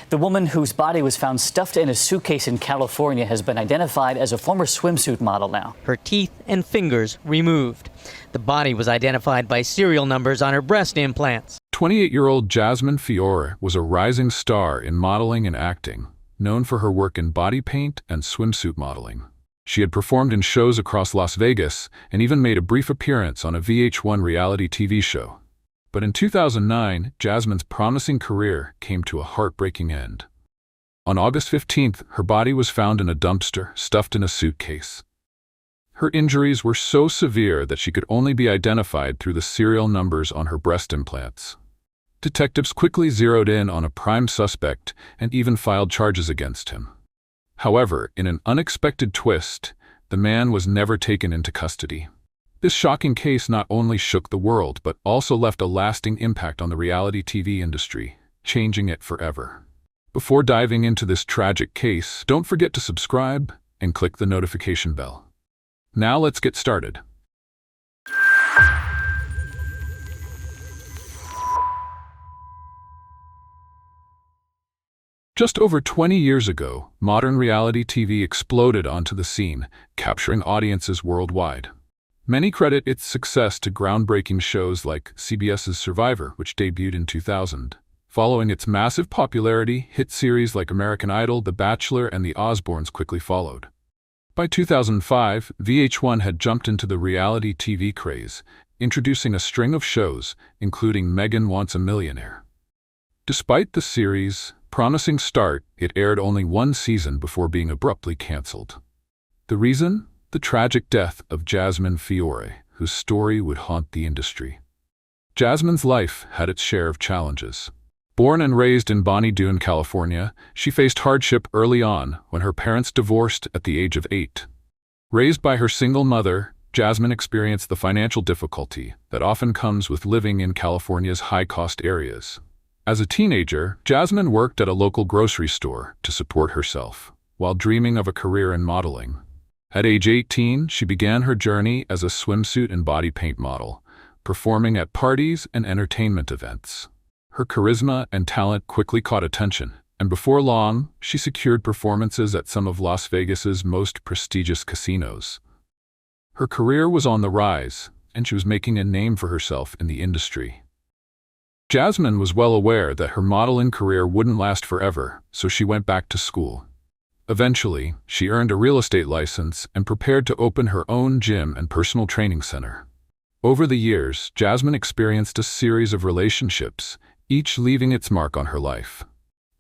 The woman whose body was found stuffed in a suitcase in California has been identified as a former swimsuit model now. Her teeth and fingers removed. The body was identified by serial numbers on her breast implants. 28-year-old Jasmine Fiore was a rising star in modeling and acting, known for her work in body paint and swimsuit modeling. She had performed in shows across Las Vegas and even made a brief appearance on a VH1 reality TV show. But in 2009, Jasmine's promising career came to a heartbreaking end. On August 15th, her body was found in a dumpster, stuffed in a suitcase. Her injuries were so severe that she could only be identified through the serial numbers on her breast implants. Detectives quickly zeroed in on a prime suspect and even filed charges against him. However, in an unexpected twist, the man was never taken into custody. This shocking case not only shook the world, but also left a lasting impact on the reality TV industry, changing it forever. Before diving into this tragic case, don't forget to subscribe and click the notification bell. Now let's get started. Just over 20 years ago, modern reality TV exploded onto the scene, capturing audiences worldwide. Many credit its success to groundbreaking shows like CBS's Survivor, which debuted in 2000. Following its massive popularity, hit series like American Idol, The Bachelor, and The Osbournes quickly followed. By 2005, VH1 had jumped into the reality TV craze, introducing a string of shows, including Megan Wants a Millionaire. Despite the series' promising start, it aired only one season before being abruptly canceled. The reason? The tragic death of Jasmine Fiore, whose story would haunt the industry. Jasmine's life had its share of challenges. Born and raised in Bonnie Doon, California, she faced hardship early on when her parents divorced at the age of 8. Raised by her single mother, Jasmine experienced the financial difficulty that often comes with living in California's high-cost areas. As a teenager, Jasmine worked at a local grocery store to support herself, while dreaming of a career in modeling. At age 18, she began her journey as a swimsuit and body paint model, performing at parties and entertainment events. Her charisma and talent quickly caught attention, and before long, she secured performances at some of Las Vegas's most prestigious casinos. Her career was on the rise, and she was making a name for herself in the industry. Jasmine was well aware that her modeling career wouldn't last forever, so she went back to school. Eventually, she earned a real estate license and prepared to open her own gym and personal training center. Over the years, Jasmine experienced a series of relationships, each leaving its mark on her life.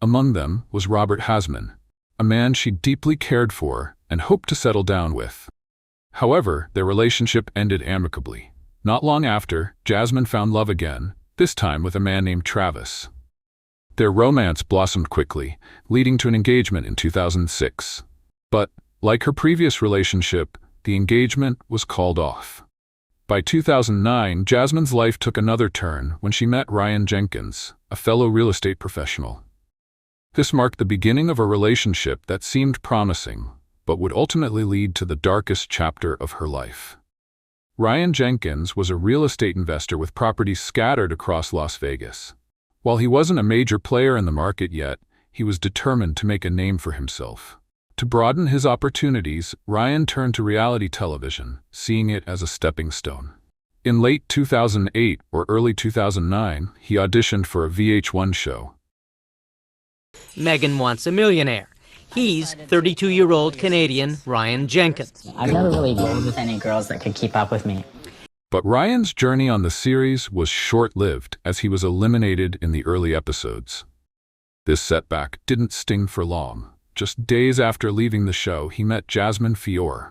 Among them was Robert Hasman, a man she deeply cared for and hoped to settle down with. However, their relationship ended amicably. Not long after, Jasmine found love again, this time with a man named Travis. Their romance blossomed quickly, leading to an engagement in 2006. But, like her previous relationship, the engagement was called off. By 2009, Jasmine's life took another turn when she met Ryan Jenkins, a fellow real estate professional. This marked the beginning of a relationship that seemed promising, but would ultimately lead to the darkest chapter of her life. Ryan Jenkins was a real estate investor with properties scattered across Las Vegas. While he wasn't a major player in the market yet, he was determined to make a name for himself. To broaden his opportunities, Ryan turned to reality television, seeing it as a stepping stone. In late 2008 or early 2009, he auditioned for a VH1 show. Megan Wants a Millionaire. He's 32-year-old Canadian Ryan Jenkins. I've never really rolled with any girls that could keep up with me. But Ryan's journey on the series was short-lived as he was eliminated in the early episodes. This setback didn't sting for long. Just days after leaving the show, he met Jasmine Fiore,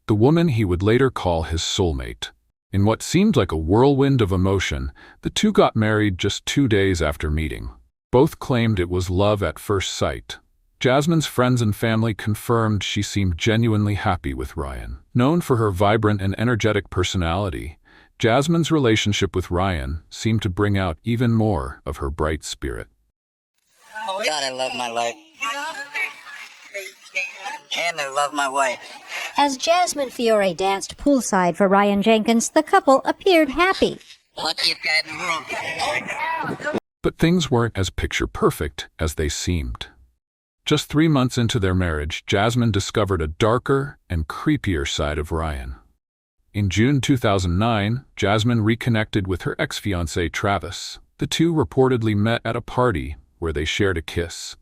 the woman he would later call his soulmate. In what seemed like a whirlwind of emotion, the two got married just 2 days after meeting. Both claimed it was love at first sight. Jasmine's friends and family confirmed she seemed genuinely happy with Ryan. Known for her vibrant and energetic personality, Jasmine's relationship with Ryan seemed to bring out even more of her bright spirit. God, I love my life. And I love my wife. As Jasmine Fiore danced poolside for Ryan Jenkins, the couple appeared happy. Luckiest guy in the world. But things weren't as picture-perfect as they seemed. Just 3 months into their marriage, Jasmine discovered a darker and creepier side of Ryan. In June 2009, Jasmine reconnected with her ex-fiancé Travis. The two reportedly met at a party where they shared a kiss.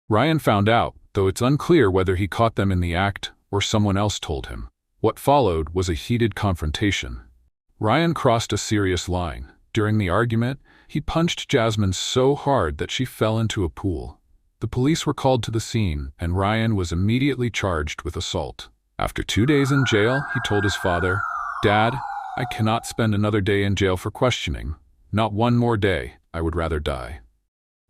Ryan found out, though it's unclear whether he caught them in the act or someone else told him. What followed was a heated confrontation. Ryan crossed a serious line. During the argument, he punched Jasmine so hard that she fell into a pool. The police were called to the scene, and Ryan was immediately charged with assault. After 2 days in jail, he told his father, "Dad, I cannot spend another day in jail for questioning. Not one more day. I would rather die."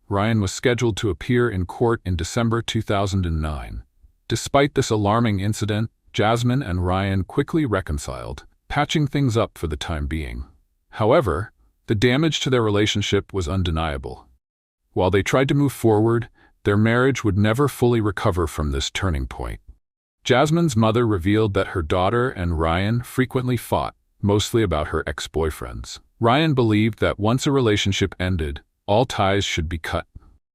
Ryan was scheduled to appear in court in December 2009. Despite this alarming incident, Jasmine and Ryan quickly reconciled, patching things up for the time being. However, the damage to their relationship was undeniable. While they tried to move forward, their marriage would never fully recover from this turning point. Jasmine's mother revealed that her daughter and Ryan frequently fought, mostly about her ex-boyfriends. Ryan believed that once a relationship ended, all ties should be cut.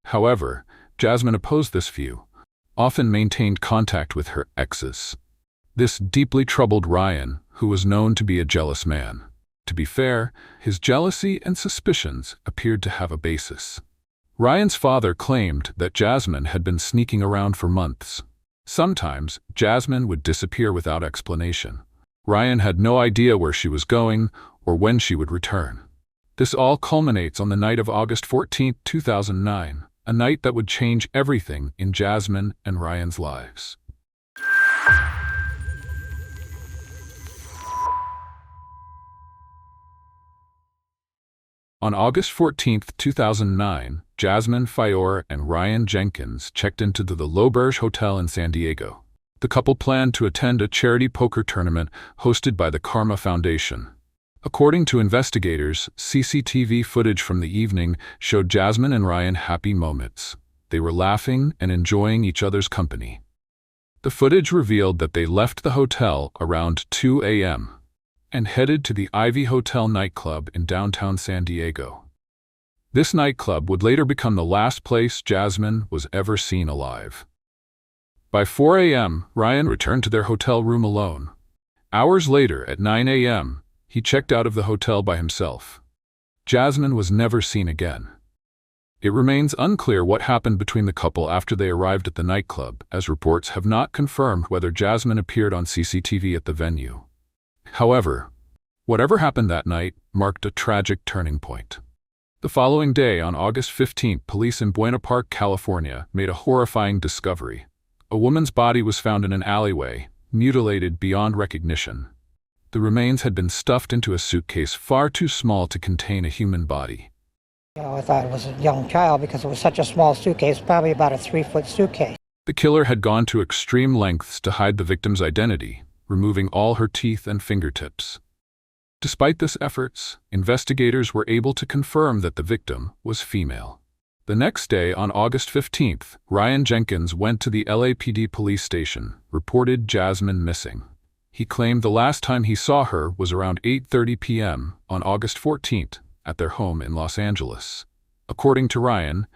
However, Jasmine opposed this view, often maintained contact with her exes. This deeply troubled Ryan, who was known to be a jealous man. To be fair, his jealousy and suspicions appeared to have a basis. Ryan's father claimed that Jasmine had been sneaking around for months. Sometimes, Jasmine would disappear without explanation. Ryan had no idea where she was going or when she would return. This all culminates on the night of August 14, 2009, a night that would change everything in Jasmine and Ryan's lives. On August 14, 2009, Jasmine Fiore and Ryan Jenkins checked into the L'Auberge Hotel in San Diego. The couple planned to attend a charity poker tournament hosted by the Karma Foundation. According to investigators, CCTV footage from the evening showed Jasmine and Ryan happy moments. They were laughing and enjoying each other's company. The footage revealed that they left the hotel around 2 a.m. and headed to the Ivy Hotel nightclub in downtown San Diego. This nightclub would later become the last place Jasmine was ever seen alive. By 4 a.m., Ryan returned to their hotel room alone. Hours later, at 9 a.m., he checked out of the hotel by himself. Jasmine was never seen again. It remains unclear what happened between the couple after they arrived at the nightclub, as reports have not confirmed whether Jasmine appeared on CCTV at the venue. However, whatever happened that night marked a tragic turning point. The following day, on August 15, police in Buena Park, California, made a horrifying discovery. A woman's body was found in an alleyway, mutilated beyond recognition. The remains had been stuffed into a suitcase far too small to contain a human body. I thought it was a young child because it was such a small suitcase, probably about a 3-foot suitcase. The killer had gone to extreme lengths to hide the victim's identity, removing all her teeth and fingertips. Despite this efforts, investigators were able to confirm that the victim was female. The next day, on August 15th, Ryan Jenkins went to the LAPD police station, reported Jasmine missing. He claimed the last time he saw her was around 8:30 p.m. on August 14th at their home in Los Angeles. According to Ryan,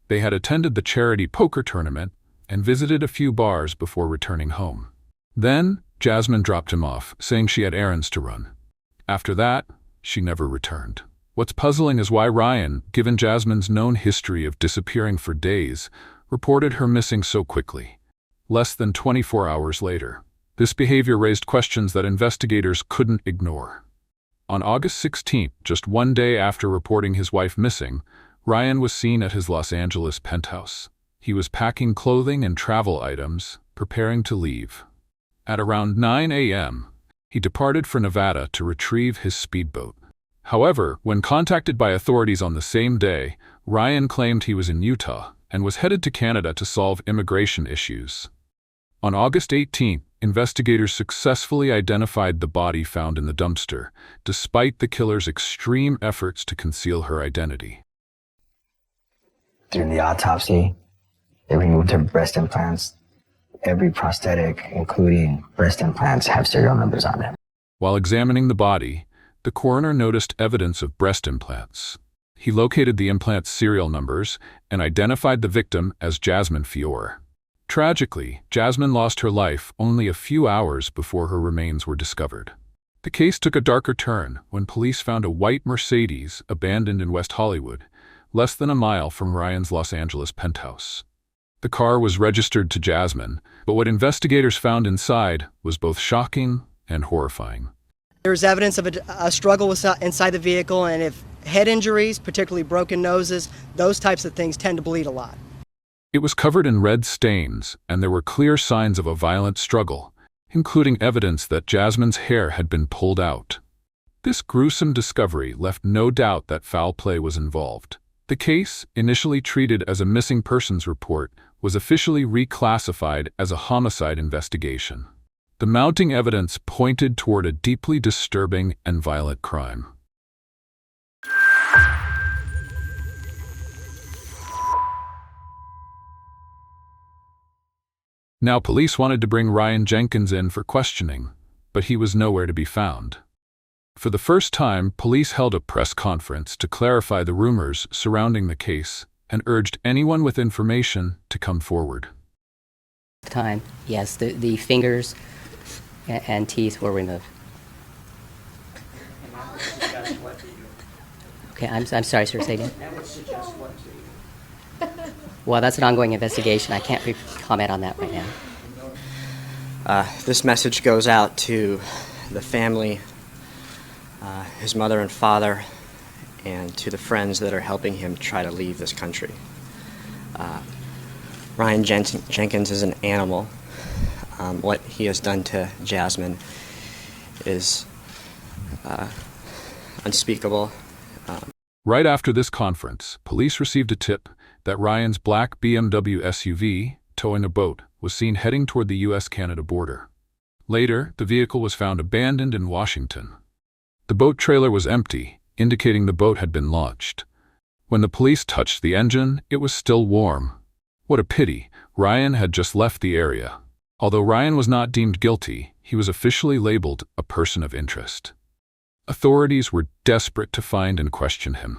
they had attended the charity poker tournament and visited a few bars before returning home. Then, Jasmine dropped him off, saying she had errands to run. After that, she never returned. What's puzzling is why Ryan, given Jasmine's known history of disappearing for days, reported her missing so quickly. Less than 24 hours later. This behavior raised questions that investigators couldn't ignore. On August 16th, just 1 day after reporting his wife missing, Ryan was seen at his Los Angeles penthouse. He was packing clothing and travel items, preparing to leave. At around 9 a.m., he departed for Nevada to retrieve his speedboat. However, when contacted by authorities on the same day, Ryan claimed he was in Utah and was headed to Canada to solve immigration issues. On August 18th, investigators successfully identified the body found in the dumpster, despite the killer's extreme efforts to conceal her identity. During the autopsy, they removed her breast implants. Every prosthetic, including breast implants, have serial numbers on them. While examining the body, the coroner noticed evidence of breast implants. He located the implant's serial numbers and identified the victim as Jasmine Fiore. Tragically, Jasmine lost her life only a few hours before her remains were discovered. The case took a darker turn when police found a white Mercedes abandoned in West Hollywood, less than a mile from Ryan's Los Angeles penthouse. The car was registered to Jasmine, but what investigators found inside was both shocking and horrifying. There was evidence of a struggle inside the vehicle, and if head injuries, particularly broken noses, those types of things tend to bleed a lot. It was covered in red stains, and there were clear signs of a violent struggle, including evidence that Jasmine's hair had been pulled out. This gruesome discovery left no doubt that foul play was involved. The case, initially treated as a missing persons report, was officially reclassified as a homicide investigation. The mounting evidence pointed toward a deeply disturbing and violent crime. Now, police wanted to bring Ryan Jenkins in for questioning, but he was nowhere to be found. For the first time, police held a press conference to clarify the rumors surrounding the case and urged anyone with information to come forward. Time, yes, the fingers and teeth were removed. Okay, I'm sorry, sir, say again. That would suggest what to you? Well, that's an ongoing investigation. I can't comment on that right now. This message goes out to the family, his mother and father, and to the friends that are helping him try to leave this country. Ryan Jenkins is an animal. What he has done to Jasmine is unspeakable. Right after this conference, police received a tip that Ryan's black BMW SUV, towing a boat, was seen heading toward the U.S.-Canada border. Later, the vehicle was found abandoned in Washington. The boat trailer was empty, indicating the boat had been launched. When the police touched the engine, it was still warm. What a pity, Ryan had just left the area. Although Ryan was not deemed guilty, he was officially labeled a person of interest. Authorities were desperate to find and question him.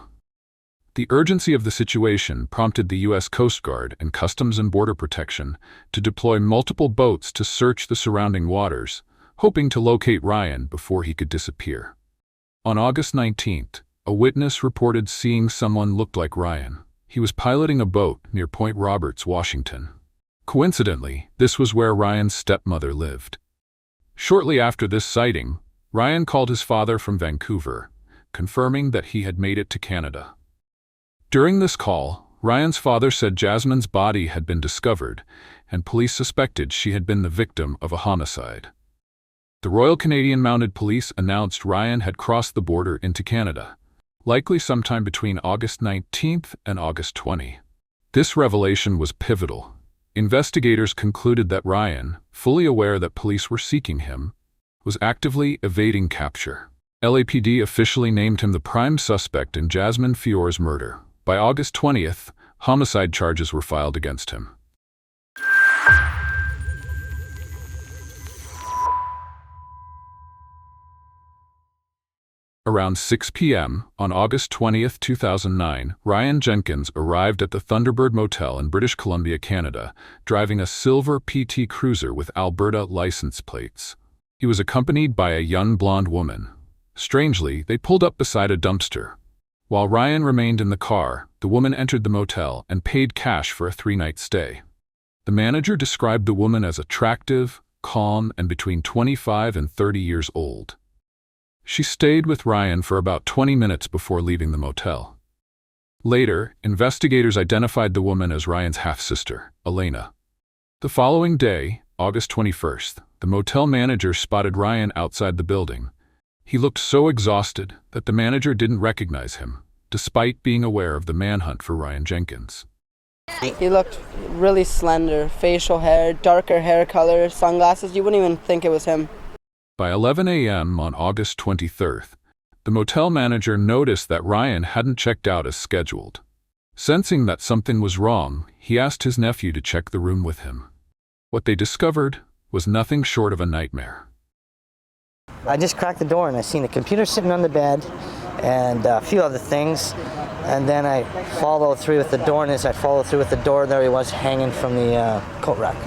The urgency of the situation prompted the U.S. Coast Guard and Customs and Border Protection to deploy multiple boats to search the surrounding waters, hoping to locate Ryan before he could disappear. On August 19th, a witness reported seeing someone looked like Ryan. He was piloting a boat near Point Roberts, Washington. Coincidentally, this was where Ryan's stepmother lived. Shortly after this sighting, Ryan called his father from Vancouver, confirming that he had made it to Canada. During this call, Ryan's father said Jasmine's body had been discovered, and police suspected she had been the victim of a homicide. The Royal Canadian Mounted Police announced Ryan had crossed the border into Canada, likely sometime between August 19th and August 20. This revelation was pivotal. Investigators concluded that Ryan, fully aware that police were seeking him, was actively evading capture. LAPD officially named him the prime suspect in Jasmine Fiore's murder. By August 20th, homicide charges were filed against him. Around 6 p.m. on August 20th, 2009, Ryan Jenkins arrived at the Thunderbird Motel in British Columbia, Canada, driving a silver PT Cruiser with Alberta license plates. He was accompanied by a young blonde woman. Strangely, they pulled up beside a dumpster. While Ryan remained in the car, the woman entered the motel and paid cash for a 3-night stay. The manager described the woman as attractive, calm, and between 25 and 30 years old. She stayed with Ryan for about 20 minutes before leaving the motel. Later, investigators identified the woman as Ryan's half-sister, Elena. The following day, August 21st, the motel manager spotted Ryan outside the building. He looked so exhausted that the manager didn't recognize him, despite being aware of the manhunt for Ryan Jenkins. He looked really slender, facial hair, darker hair color, sunglasses. You wouldn't even think it was him. By 11 a.m. on August 23rd, the motel manager noticed that Ryan hadn't checked out as scheduled. Sensing that something was wrong, he asked his nephew to check the room with him. What they discovered was nothing short of a nightmare. I just cracked the door and I seen the computer sitting on the bed and a few other things. And then I followed through with the door, and as I followed through with the door, there he was hanging from the coat rack.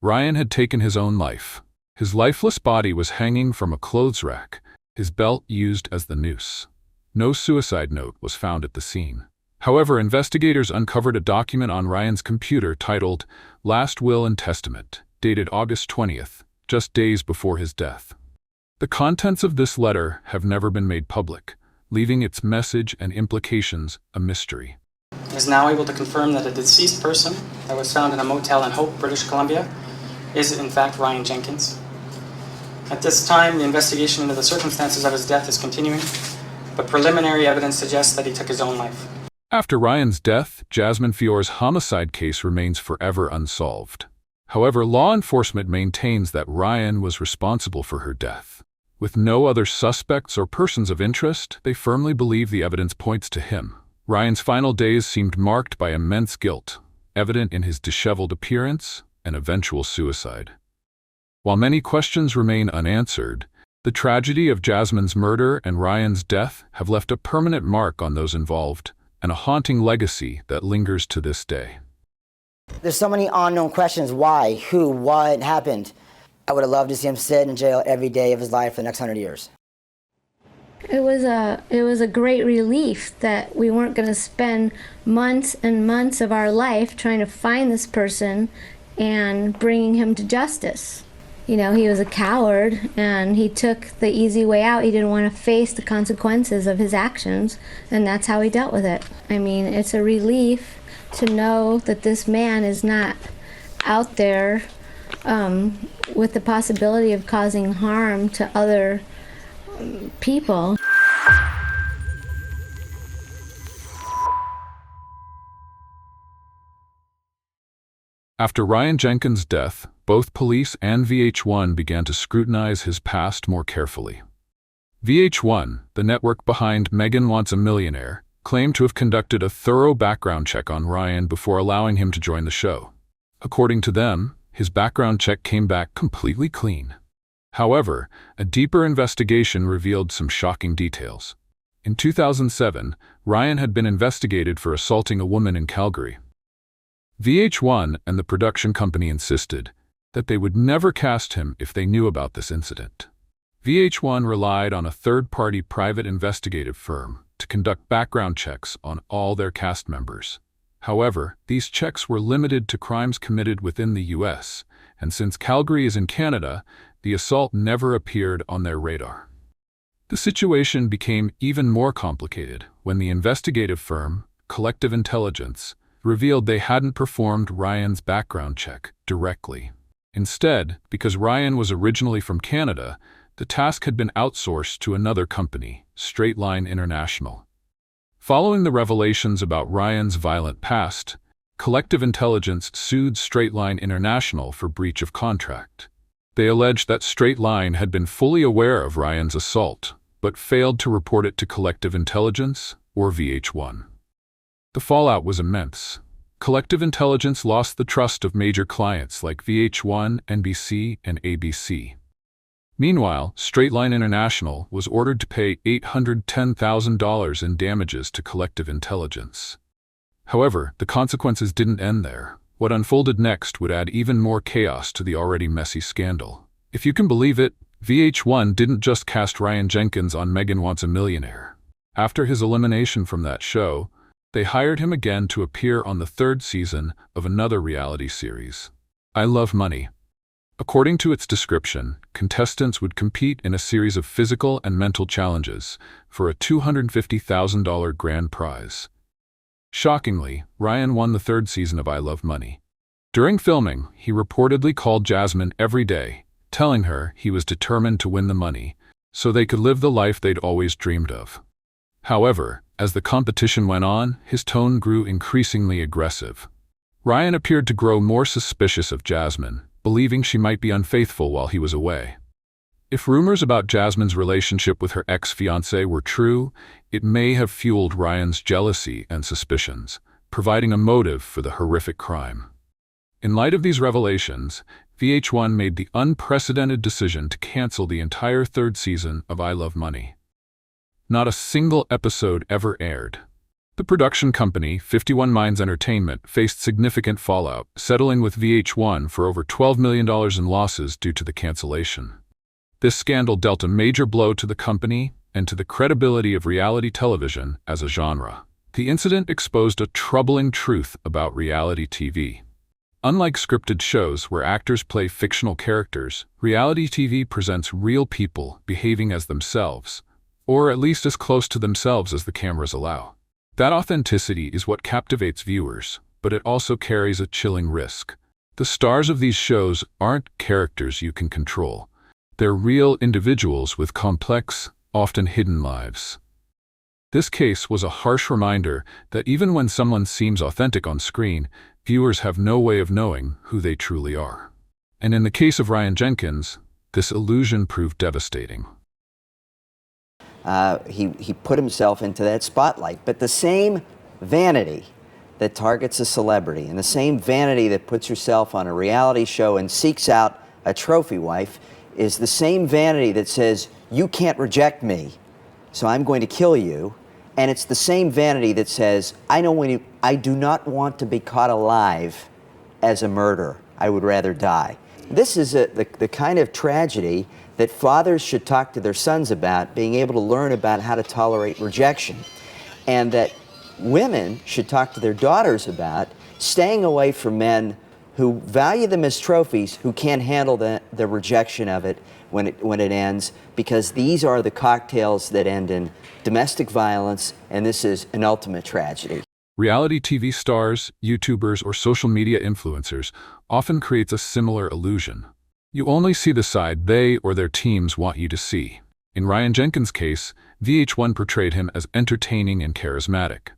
Ryan had taken his own life. His lifeless body was hanging from a clothes rack, his belt used as the noose. No suicide note was found at the scene. However, investigators uncovered a document on Ryan's computer titled Last Will and Testament, dated August 20th, just days before his death. The contents of this letter have never been made public, leaving its message and implications a mystery. Is now able to confirm that a deceased person that was found in a motel in Hope, British Columbia, is in fact Ryan Jenkins. At this time, the investigation into the circumstances of his death is continuing, but preliminary evidence suggests that he took his own life. After Ryan's death, Jasmine Fiore's homicide case remains forever unsolved. However, law enforcement maintains that Ryan was responsible for her death. With no other suspects or persons of interest, they firmly believe the evidence points to him. Ryan's final days seemed marked by immense guilt, evident in his disheveled appearance and eventual suicide. While many questions remain unanswered, the tragedy of Jasmine's murder and Ryan's death have left a permanent mark on those involved, and a haunting legacy that lingers to this day. There's so many unknown questions. Why? Who? What happened? I would have loved to see him sit in jail every day of his life for the next 100 years. It was a great relief that we weren't going to spend months and months of our life trying to find this person and bringing him to justice. You know, he was a coward and he took the easy way out. He didn't want to face the consequences of his actions, and that's how he dealt with it. I mean, it's a relief to know that this man is not out there with the possibility of causing harm to other people. After Ryan Jenkins' death, both police and VH1 began to scrutinize his past more carefully. VH1, the network behind Megan Wants a Millionaire, claimed to have conducted a thorough background check on Ryan before allowing him to join the show. According to them, his background check came back completely clean. However, a deeper investigation revealed some shocking details. In 2007, Ryan had been investigated for assaulting a woman in Calgary. VH1 and the production company insisted that they would never cast him if they knew about this incident. VH1 relied on a third-party private investigative firm to conduct background checks on all their cast members. However, these checks were limited to crimes committed within the U.S., and since Calgary is in Canada, the assault never appeared on their radar. The situation became even more complicated when the investigative firm, Collective Intelligence, revealed they hadn't performed Ryan's background check directly. Instead, because Ryan was originally from Canada, the task had been outsourced to another company, Straight Line International. Following the revelations about Ryan's violent past, Collective Intelligence sued Straight Line International for breach of contract. They alleged that Straight Line had been fully aware of Ryan's assault, but failed to report it to Collective Intelligence or VH1. The fallout was immense. Collective Intelligence lost the trust of major clients like VH1, NBC, and ABC. Meanwhile, Straight Line International was ordered to pay $810,000 in damages to Collective Intelligence. However, the consequences didn't end there. What unfolded next would add even more chaos to the already messy scandal. If you can believe it, VH1 didn't just cast Ryan Jenkins on Megan Wants a Millionaire. After his elimination from that show, they hired him again to appear on the third season of another reality series, I Love Money. According to its description, contestants would compete in a series of physical and mental challenges for a $250,000 grand prize. Shockingly, Ryan won the third season of I Love Money. During filming, he reportedly called Jasmine every day, telling her he was determined to win the money, so they could live the life they'd always dreamed of. However, as the competition went on, his tone grew increasingly aggressive. Ryan appeared to grow more suspicious of Jasmine, believing she might be unfaithful while he was away. If rumors about Jasmine's relationship with her ex-fiancé were true, it may have fueled Ryan's jealousy and suspicions, providing a motive for the horrific crime. In light of these revelations, VH1 made the unprecedented decision to cancel the entire third season of I Love Money. Not a single episode ever aired. The production company, 51 Minds Entertainment, faced significant fallout, settling with VH1 for over $12 million in losses due to the cancellation. This scandal dealt a major blow to the company and to the credibility of reality television as a genre. The incident exposed a troubling truth about reality TV. Unlike scripted shows where actors play fictional characters, reality TV presents real people behaving as themselves, or at least as close to themselves as the cameras allow. That authenticity is what captivates viewers, but it also carries a chilling risk. The stars of these shows aren't characters you can control. They're real individuals with complex, often hidden lives. This case was a harsh reminder that even when someone seems authentic on screen, viewers have no way of knowing who they truly are. And in the case of Ryan Jenkins, this illusion proved devastating. He put himself into that spotlight. But the same vanity that targets a celebrity and the same vanity that puts herself on a reality show and seeks out a trophy wife is the same vanity that says, you can't reject me, so I'm going to kill you. And it's the same vanity that says, I do not want to be caught alive as a murderer. I would rather die. This is the kind of tragedy that fathers should talk to their sons about, being able to learn about how to tolerate rejection. And that women should talk to their daughters about staying away from men who value them as trophies, who can't handle the rejection of it when it ends, because these are the cocktails that end in domestic violence, and this is an ultimate tragedy. Reality TV stars, YouTubers, or social media influencers often creates a similar illusion. You only see the side they or their teams want you to see. In Ryan Jenkins' case, VH1 portrayed him as entertaining and charismatic.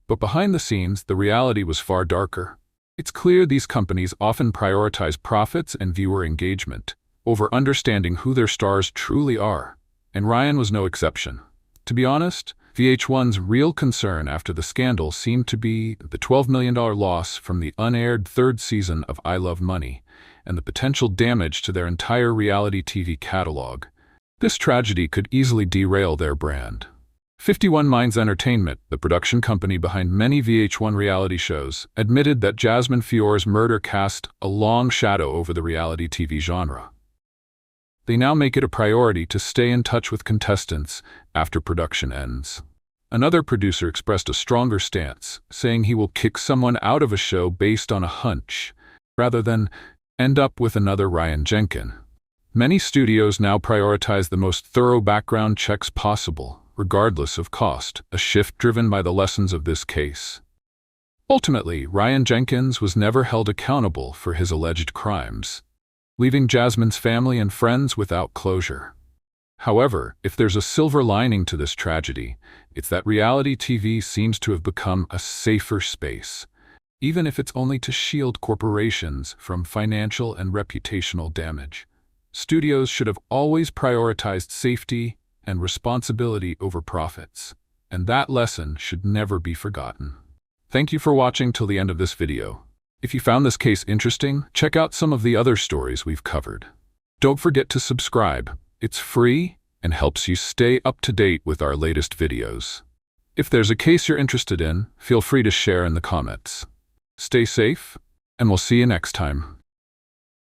But behind the scenes, the reality was far darker. It's clear these companies often prioritize profits and viewer engagement over understanding who their stars truly are, and Ryan was no exception. To be honest, VH1's real concern after the scandal seemed to be the $12 million loss from the unaired third season of I Love Money and the potential damage to their entire reality TV catalog. This tragedy could easily derail their brand. 51 Minds Entertainment, the production company behind many VH1 reality shows, admitted that Jasmine Fiore's murder cast a long shadow over the reality TV genre. They now make it a priority to stay in touch with contestants after production ends. Another producer expressed a stronger stance, saying he will kick someone out of a show based on a hunch, rather than end up with another Ryan Jenkins. Many studios now prioritize the most thorough background checks possible, regardless of cost, a shift driven by the lessons of this case. Ultimately, Ryan Jenkins was never held accountable for his alleged crimes, leaving Jasmine's family and friends without closure. However, if there's a silver lining to this tragedy, it's that reality TV seems to have become a safer space, even if it's only to shield corporations from financial and reputational damage. Studios should have always prioritized safety and responsibility over profits, and that lesson should never be forgotten. Thank you for watching till the end of this video. If you found this case interesting, check out some of the other stories we've covered. Don't forget to subscribe. It's free and helps you stay up to date with our latest videos. If there's a case you're interested in, feel free to share in the comments. Stay safe, and we'll see you next time.